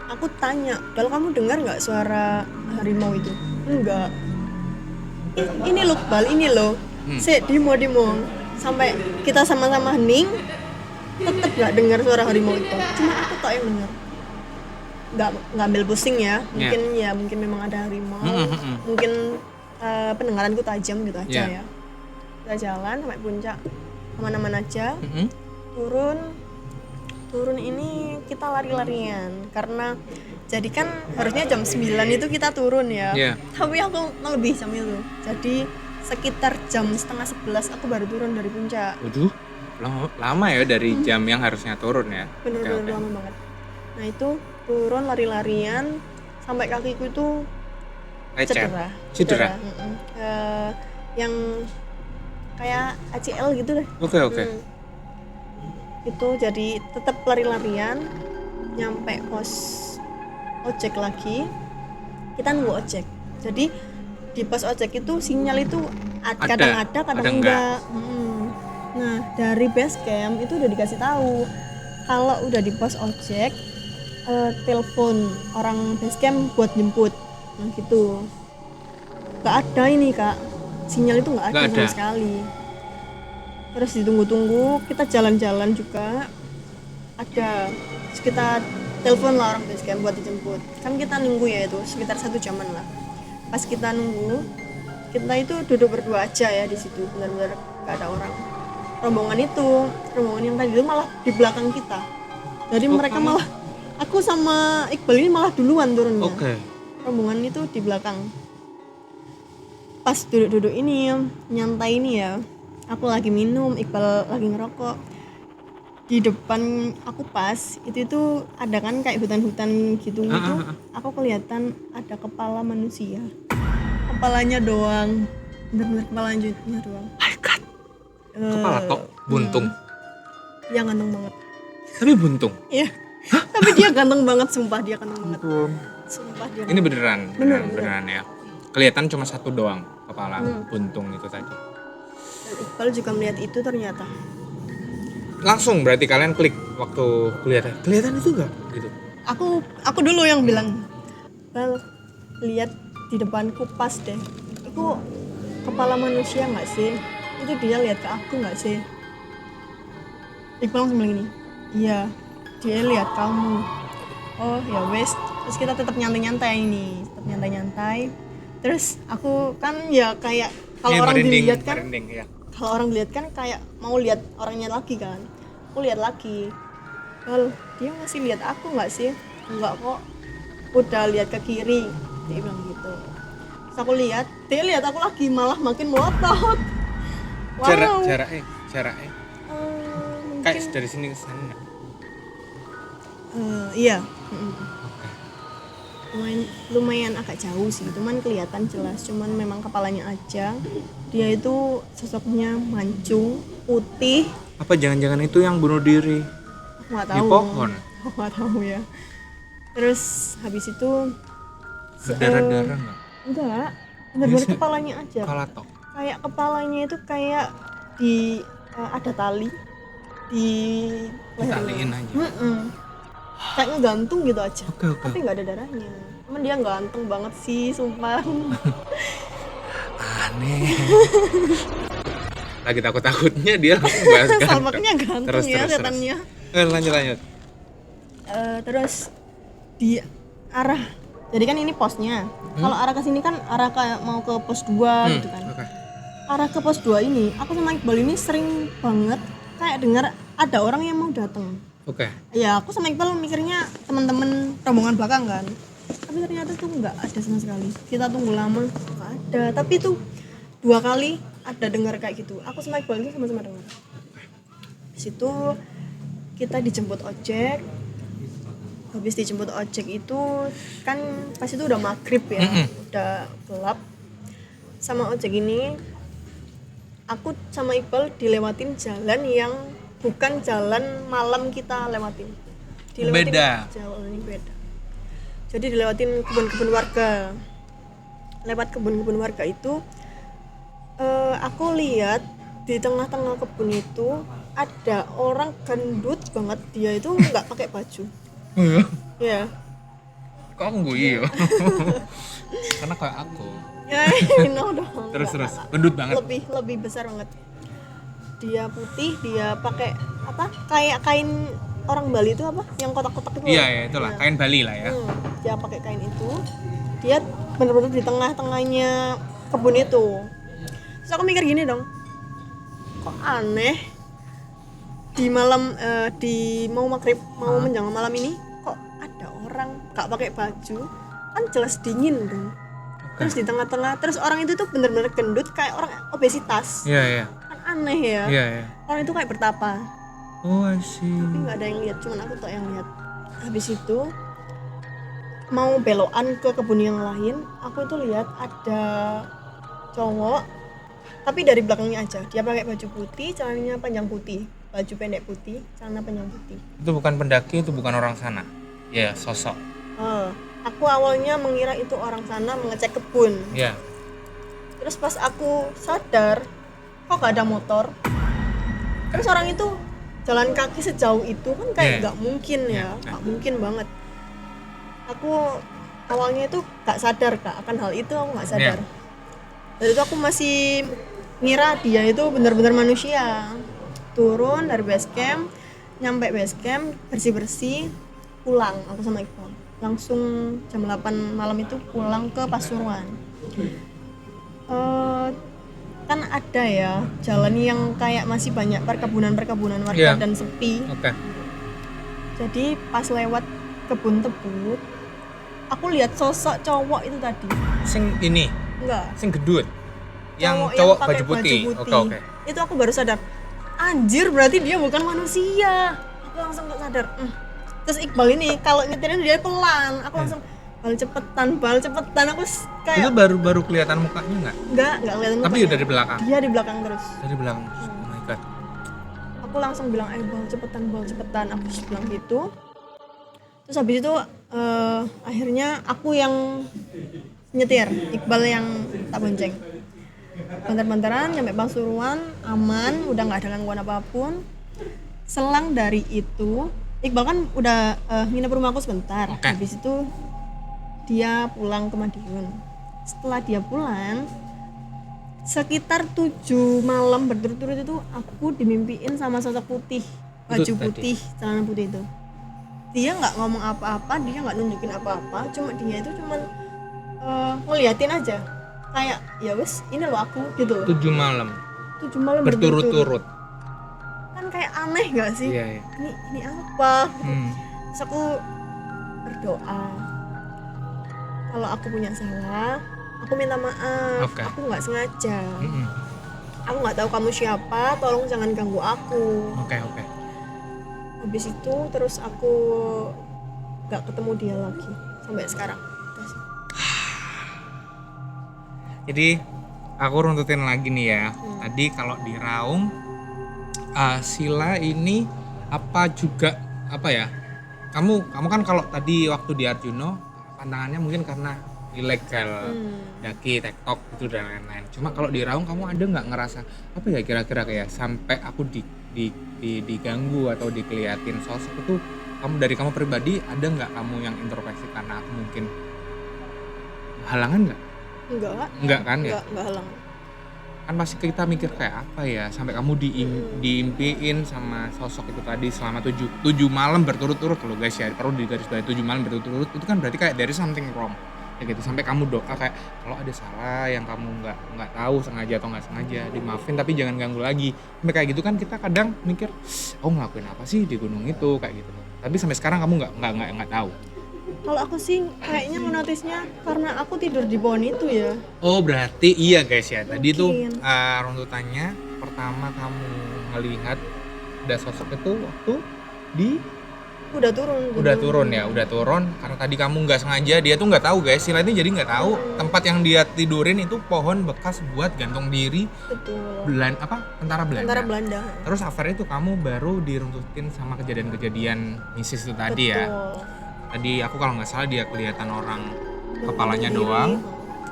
Aku tanya, Bal kamu dengar nggak suara harimau itu? Enggak. Ini loh Bal, ini loh. Dimo. Sampai kita sama-sama hening, tetap nggak dengar suara harimau itu. Cuma aku tak yang dengar. Nggak ambil pusing ya. Mungkin memang ada harimau. Mungkin pendengaranku tajam gitu aja ya. Kita jalan sampai puncak, aman-aman aja. Turun ini kita lari-larian karena jadi kan harusnya jam 9 itu kita turun ya. Tapi aku lebih jam itu. Jadi sekitar jam setengah 11 aku baru turun dari puncak. Waduh, lama ya dari jam yang harusnya turun ya. Bener-bener lama banget. Nah itu turun lari-larian sampai kakiku itu Lecet. cedera. Yang kayak ACL gitu deh. Oke. Itu jadi tetap lari-larian nyampe pos ojek lagi, kita nunggu ojek. Jadi di pos ojek itu sinyal itu kadang ada kadang enggak. Nah dari base camp itu udah dikasih tahu kalau udah di pos ojek telepon orang base camp buat jemput. Nah gitu. Gak ada ini kak, sinyal itu gak ada sama sekali. Terus ditunggu-tunggu, kita jalan-jalan juga ada sekitar telepon lah orang base camp buat dijemput. Kan kita nunggu ya itu sekitar 1 jaman lah. Pas kita nunggu, kita itu duduk berdua aja ya di situ, benar-benar gak ada orang. Rombongan yang tadi itu malah di belakang kita. Jadi mereka malah, aku sama Iqbal ini malah duluan turunnya. Rombongan itu di belakang. Pas duduk-duduk ini, nyantai ini ya, aku lagi minum, Iqbal lagi ngerokok. Di depan aku pas itu ada kan kayak hutan-hutan gitu. Aku kelihatan ada kepala manusia, kepalanya doang, bener-bener kepalanya doang. My God. Kepala tok buntung. Dia ganteng banget. Tapi buntung. Iya. Tapi dia ganteng banget, sumpah dia ganteng banget. Sumpah dia. Ini beneran ya. Kelihatan cuma satu doang kepala buntung itu tadi. Dan Iqbal juga melihat itu ternyata. Langsung berarti kalian klik waktu kelihatan itu enggak gitu. Aku dulu yang bilang, "Bal, lihat di depanku pas deh. Itu kepala manusia enggak sih? Itu dia lihat ke aku enggak sih?" Iqbal langsung bilang gini, "Iya, dia lihat kamu." Oh, ya wes. Terus kita tetap nyantai-nyantai. Terus aku kan ya kayak kalau orang dilihat kan ya. Kalau orang lihat kan kayak mau lihat orangnya lagi kan. Aku lihat lagi. Kalau dia masih lihat aku nggak sih? Enggak kok. Udah lihat ke kiri. Dia bilang gitu. Terus aku lihat, dia lihat aku lagi malah makin melotot. Wow. Jaraknya. Kayak Mungkin, dari sini ke sana. Iya. Lumayan agak jauh sih, cuman kelihatan jelas, cuman memang kepalanya aja. Dia itu sosoknya mancung, putih. Apa jangan-jangan itu yang bunuh diri? Nggak tahu. Di pohon. Nggak tahu ya. Terus habis itu berdarah-darah nggak? Enggak, benar-benar kepalanya aja. Kepala tok. Kayak kepalanya itu kayak di ada tali di taliin aja. Kayak ngegantung gitu aja. Oke. Tapi nggak ada darahnya. Cuman dia ganteng banget sih, sumpah. Aneh. Lagi takut-takutnya dia langsung bahas ganteng. Salmaknya ganteng ya setannya. Lanjut. Terus di arah, jadi kan ini posnya. Kalau arah ke sini kan arah kayak mau ke pos 2 gitu kan. Arah ke pos 2 ini, aku sama Iqbal ini sering banget kayak dengar ada orang yang mau datang. Ya aku sama Iqbal mikirnya teman-teman rombongan belakang kan. Tapi ternyata tuh nggak ada sama sekali. Kita tunggu lama nggak ada. Tapi tuh 2 kali ada dengar kayak gitu. Aku sama Iqbal itu sama-sama dengar. Di situ kita dijemput ojek. Habis dijemput ojek itu kan pas itu udah maghrib ya, udah gelap. Sama ojek ini aku sama Iqbal dilewatin jalan yang bukan jalan malam kita lewatin. Beda. Jalan ini beda. Jadi dilewatin kebun-kebun warga. Lewat kebun-kebun warga itu aku lihat di tengah-tengah kebun itu ada orang gendut banget, dia itu nggak pakai baju. Ya. Kok aku guyu? Karena kayak aku. Ya, no dong. Terus gendut banget. Lebih besar banget. Dia putih, dia pakai apa? Kayak kain orang Bali itu apa? Yang kotak-kotak itu. Iya, itulah kain Bali lah ya. Dia pakai kain itu. Dia benar-benar di tengah-tengahnya kebun itu. Terus aku mikir gini dong. Kok aneh? Di malam di mau maghrib, mau menjelang malam ini kok ada orang gak pakai baju? Kan jelas dingin dong. Terus di tengah-tengah, terus orang itu tuh benar-benar gendut kayak orang obesitas. Iya. Kan aneh ya. Iya. Orang itu kayak bertapa. Oh, I see. Tapi nggak ada yang lihat, cuman aku tuh yang lihat. Habis itu mau belokan ke kebun yang lain, aku itu lihat ada cowok tapi dari belakangnya aja. Dia pakai baju putih, celananya panjang putih, baju pendek putih, celana panjang putih. Itu bukan pendaki, itu bukan orang sana. Ya, sosok. Aku awalnya mengira itu orang sana mengecek kebun. Ya. Terus pas aku sadar, kok gak ada motor. Terus orang itu jalan kaki sejauh itu kan kayak nggak mungkin ya, nggak mungkin banget. Aku awalnya itu gak sadar Kak akan hal itu, aku gak sadar. Dari itu aku masih ngira dia itu benar-benar manusia. Turun dari base camp, nyampe base camp, bersih-bersih, pulang aku sama Iqbal. Langsung jam 8 malam itu pulang ke Pasuruan. Kan ada ya jalan yang kayak masih banyak perkebunan warga dan sepi. Jadi pas lewat kebun tebu, aku lihat sosok cowok itu tadi. Sing ini? Enggak. Sing gedut? Yang cowok baju putih. Oke. Itu aku baru sadar. Anjir, berarti dia bukan manusia. Aku langsung sadar. Terus Iqbal ini kalau nyetirin dia pelan. Aku langsung bal cepetan. Aku kayak itu baru kelihatan mukanya enggak kelihatan mukanya. Tapi dari belakang. Dia di belakang terus. Dari belakang. Oh my god. Aku langsung bilang, bal cepetan. Aku bilang gitu. Terus habis itu akhirnya aku yang nyetir, Iqbal yang tak bonceng. Bentar-bentaran nyampe Pasuruan, aman, udah nggak ada gangguan apapun. Selang dari itu, Iqbal kan udah nginep rumah aku sebentar. Habis itu dia pulang ke Madiun. Setelah dia pulang, sekitar 7 malam berturut-turut itu aku dimimpiin sama sosok putih, baju putih, celana putih itu. Dia nggak ngomong apa-apa, dia nggak nunjukin apa-apa, cuma dia itu cuman ngeliatin aja, kayak ya wes ini loh aku gitu. 7 malam berturut-turut kan kayak aneh nggak sih? Iya. Ini apa? Terus aku berdoa, kalau aku punya salah aku minta maaf. Aku nggak sengaja. Aku nggak tahu kamu siapa, tolong jangan ganggu aku. Oke. Habis itu terus aku nggak ketemu dia lagi sampai sekarang. Jadi aku runtutin lagi nih ya. Tadi kalau di Raung Sila ini apa juga apa ya? Kamu kan kalau tadi waktu di Arjuno pandangannya mungkin karena ilegal, daki, tektok itu dan lain-lain. Cuma kalau di Raung kamu ada nggak ngerasa apa ya kira-kira kayak sampai aku diganggu atau dikeliatin sosok itu, kamu pribadi ada nggak kamu yang introspeksi karena aku mungkin halangan nggak? Enggak kan ya? Enggak halang. Kan pasti kita mikir kayak apa ya sampai kamu diimpiin sama sosok itu tadi selama 7 malam berturut-turut. Kalau guys ya perlu digarisbawahi 7 malam berturut-turut itu kan berarti kayak there is something wrong ya gitu. Sampai kamu doa kayak kalau ada salah yang kamu nggak tahu sengaja atau nggak sengaja dimaafin tapi jangan ganggu lagi. Sampai kayak gitu kan kita kadang mikir ngelakuin apa sih di gunung itu kayak gitu. Tapi sampai sekarang kamu nggak tahu. Kalau aku sih kayaknya menotisnya karena aku tidur di pohon itu ya. Oh berarti iya guys ya. Tadi tuh runtutannya pertama kamu ngelihat ada sosok itu waktu udah turun karena tadi kamu nggak sengaja. Dia tuh nggak tahu guys, Sila ini jadi nggak tahu tempat yang dia tidurin itu pohon bekas buat gantung diri. Betul. Tentara Belanda. Terus after itu kamu baru diruntutin sama kejadian misis itu tadi. Betul. Ya tadi aku kalau nggak salah dia kelihatan orang kepalanya doang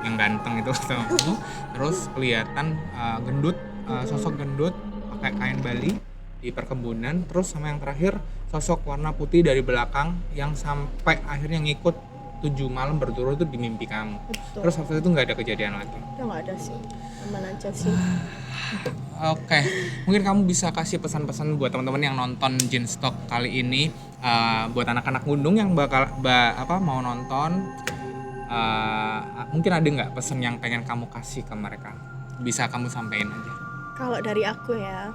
yang ganteng itu terus kelihatan sosok gendut pakai kain Bali di perkebunan, terus sama yang terakhir sosok warna putih dari belakang yang sampai akhirnya ngikut 7 malam berturut itu di mimpi kamu. Betul. Terus waktu itu nggak ada kejadian lagi? Udah nggak ada sih, aman aja sih. Oke. Mungkin kamu bisa kasih pesan-pesan buat teman-teman yang nonton Ginstock kali ini, buat anak-anak gunung yang bakal mau nonton, mungkin ada nggak pesan yang pengen kamu kasih ke mereka? Bisa kamu sampein aja. Kalau dari aku ya,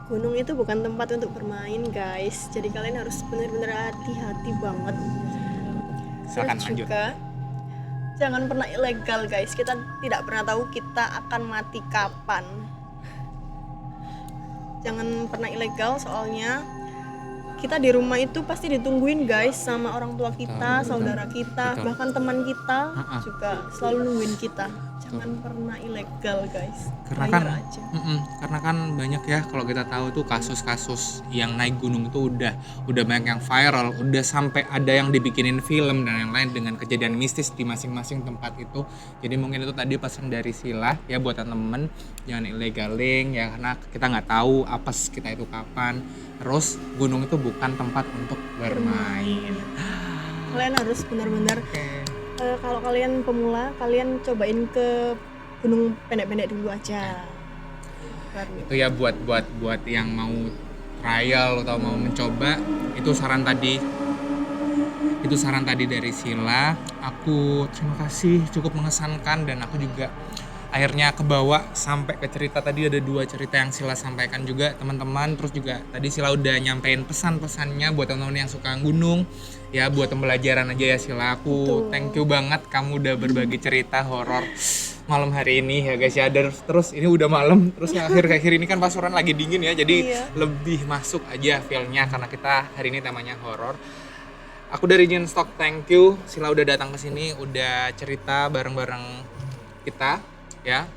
gunung itu bukan tempat untuk bermain guys, jadi kalian harus benar-benar hati-hati banget. Silakan lanjut. Juga jangan pernah ilegal guys, kita tidak pernah tahu kita akan mati kapan. Jangan pernah ilegal, soalnya kita di rumah itu pasti ditungguin guys sama orang tua kita, saudara kita, Betul. bahkan teman kita Ha-ha. juga selalu nungguin kita. Jangan pernah ilegal guys. Karena Bayar kan aja. karena kan banyak ya kalau kita tahu tuh kasus-kasus yang naik gunung tuh udah banyak yang viral, udah sampai ada yang dibikinin film dan yang lain dengan kejadian mistis di masing-masing tempat itu. Jadi mungkin itu tadi pesan dari Sila ya buat temen-temen, jangan illegaling ya, karena kita nggak tahu apes kita itu kapan. Terus gunung itu bukan tempat untuk bermain. Kalian harus benar-benar Oke. kalau kalian pemula, kalian cobain ke gunung pendek-pendek dulu aja. Baru. Itu ya buat yang mau trial atau mau mencoba, itu saran tadi dari Sila. Aku terima kasih, cukup mengesankan, dan aku juga akhirnya kebawa sampai ke cerita tadi. Ada 2 cerita yang Sila sampaikan juga teman-teman. Terus juga tadi Sila udah nyampein pesan-pesannya buat teman-teman yang suka gunung ya, buat pembelajaran aja ya Sila. Aku Betul. thank you banget kamu udah berbagi cerita horor malam hari ini ya guys ya. Dan terus ini udah malam, terus akhir-akhir ini kan Pasuruan lagi dingin ya, jadi Iya. lebih masuk aja feel-nya karena kita hari ini temanya horor. Aku dari Jin Stock, thank you Sila udah datang ke sini, udah cerita bareng-bareng kita ya.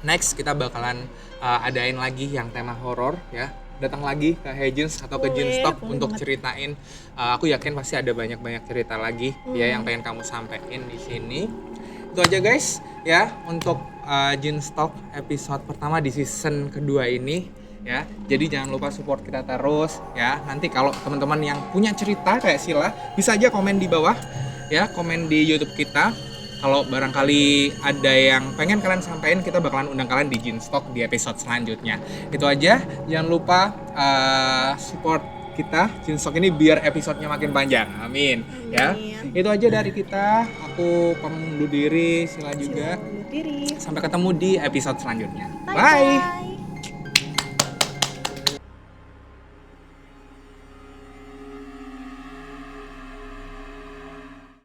Next kita bakalan adain lagi yang tema horor ya. Datang lagi ke Hejins atau ke Jin Boleh, Stock boleh untuk banget. ceritain. Aku yakin pasti ada banyak-banyak cerita lagi ya yang pengen kamu sampaikan di sini. Itu aja guys ya untuk Jin Stock episode pertama di season kedua ini ya. Jadi jangan lupa support kita terus ya. Nanti kalau teman-teman yang punya cerita kayak Sila bisa aja komen di bawah ya, komen di YouTube kita. Kalau barangkali ada yang pengen kalian sampaikan, kita bakalan undang kalian di Jin Stock di episode selanjutnya. Itu aja, jangan lupa support kita Jin Stock ini biar episodenya makin panjang. Amin. Ya. Amin. Itu aja dari kita. Aku pamit undur diri, Sila juga. Selamat diri. Sampai ketemu di episode selanjutnya. Bye. Bye.